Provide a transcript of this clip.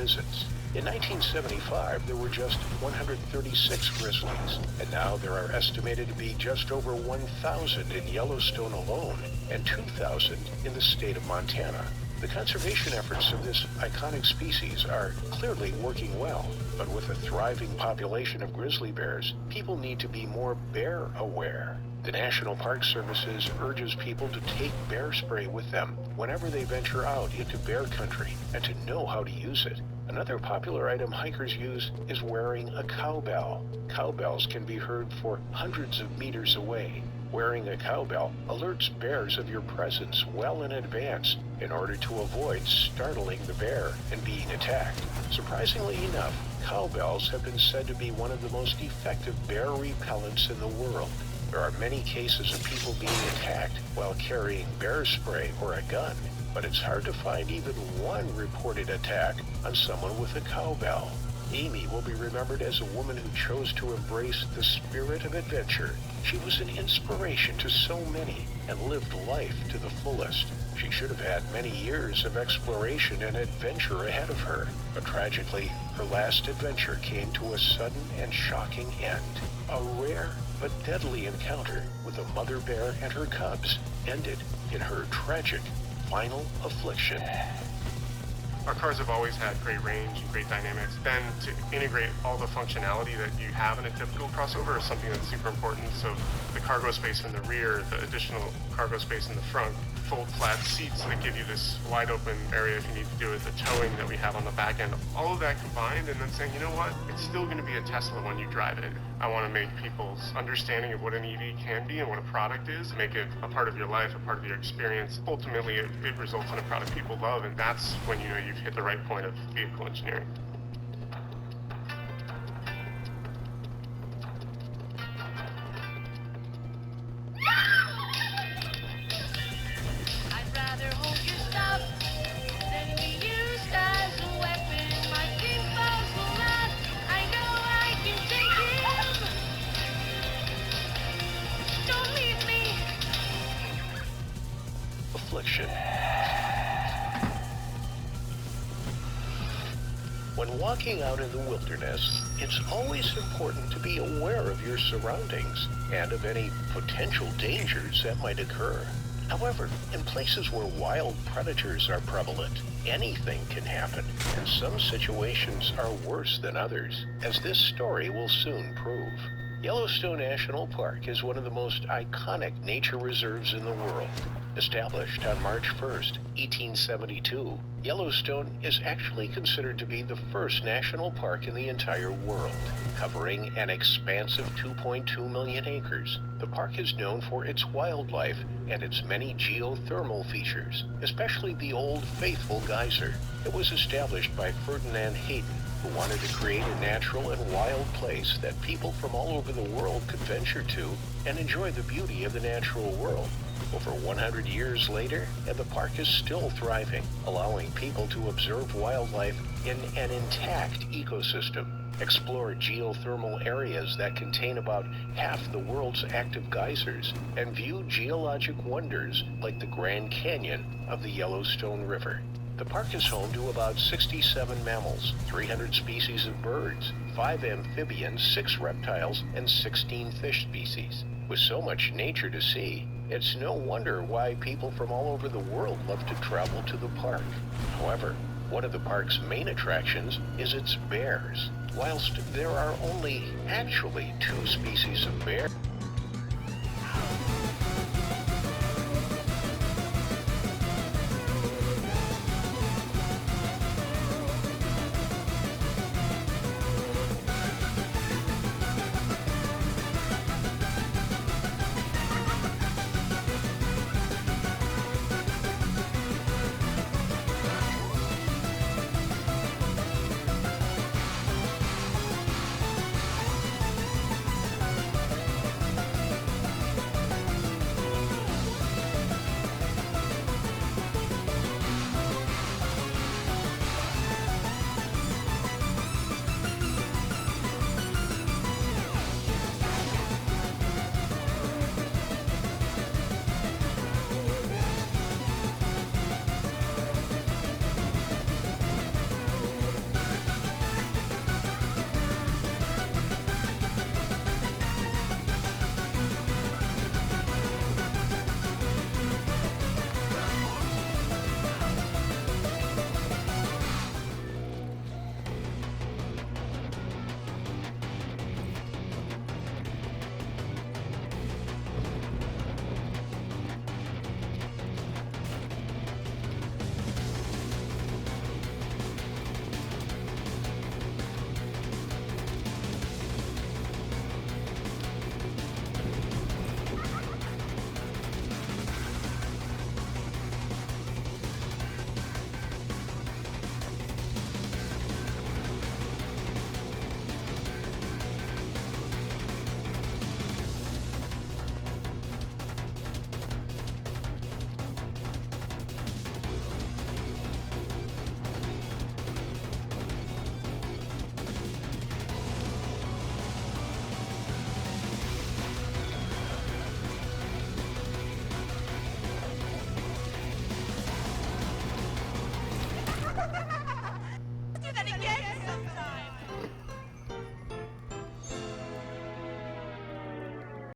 visits. In 1975, there were just 136 grizzlies, and now there are estimated to be just over 1,000 in Yellowstone alone and 2,000 in the state of Montana. The conservation efforts of this iconic species are clearly working well, but with a thriving population of grizzly bears, people need to be more bear aware. The National Park Services urges people to take bear spray with them whenever they venture out into bear country and to know how to use it. Another popular item hikers use is wearing a cowbell. Cowbells can be heard for hundreds of meters away. Wearing a cowbell alerts bears of your presence well in advance in order to avoid startling the bear and being attacked. Surprisingly enough, cowbells have been said to be one of the most effective bear repellents in the world. There are many cases of people being attacked while carrying bear spray or a gun, but it's hard to find even one reported attack on someone with a cowbell. Amy will be remembered as a woman who chose to embrace the spirit of adventure. She was an inspiration to so many and lived life to the fullest. She should have had many years of exploration and adventure ahead of her, but tragically, her last adventure came to a sudden and shocking end. A rare but deadly encounter with a mother bear and her cubs ended in her tragic final affliction. Our cars have always had great range and great dynamics. Then to integrate all the functionality that you have in a typical crossover is something that's super important. So the cargo space in the rear, the additional cargo space in the front, fold flat seats that give you this wide open area if you need to do it, the towing that we have on the back end, all of that combined, and then saying, you know what, it's still going to be a Tesla when you drive it. I want to make people's understanding of what an EV can be and what a product is, make it a part of your life, a part of your experience. Ultimately, it results in a product people love, and that's when you know you've hit the right point of vehicle engineering. Affliction. When walking out in the wilderness, it's always important to be aware of your surroundings and of any potential dangers that might occur. However, in places where wild predators are prevalent, anything can happen, and some situations are worse than others, as this story will soon prove. Yellowstone National Park is one of the most iconic nature reserves in the world. Established on March 1st, 1872, Yellowstone is actually considered to be the first national park in the entire world, covering an expansive 2.2 million acres. The park is known for its wildlife and its many geothermal features, especially the Old Faithful Geyser. It was established by Ferdinand Hayden, who wanted to create a natural and wild place that people from all over the world could venture to and enjoy the beauty of the natural world. Over 100 years later, and the park is still thriving, allowing people to observe wildlife in an intact ecosystem, explore geothermal areas that contain about half the world's active geysers, and view geologic wonders like the Grand Canyon of the Yellowstone River. The park is home to about 67 mammals, 300 species of birds, 5 amphibians, 6 reptiles, and 16 fish species. With so much nature to see, it's no wonder why people from all over the world love to travel to the park. However, one of the park's main attractions is its bears. Whilst there are only actually 2 species of bear,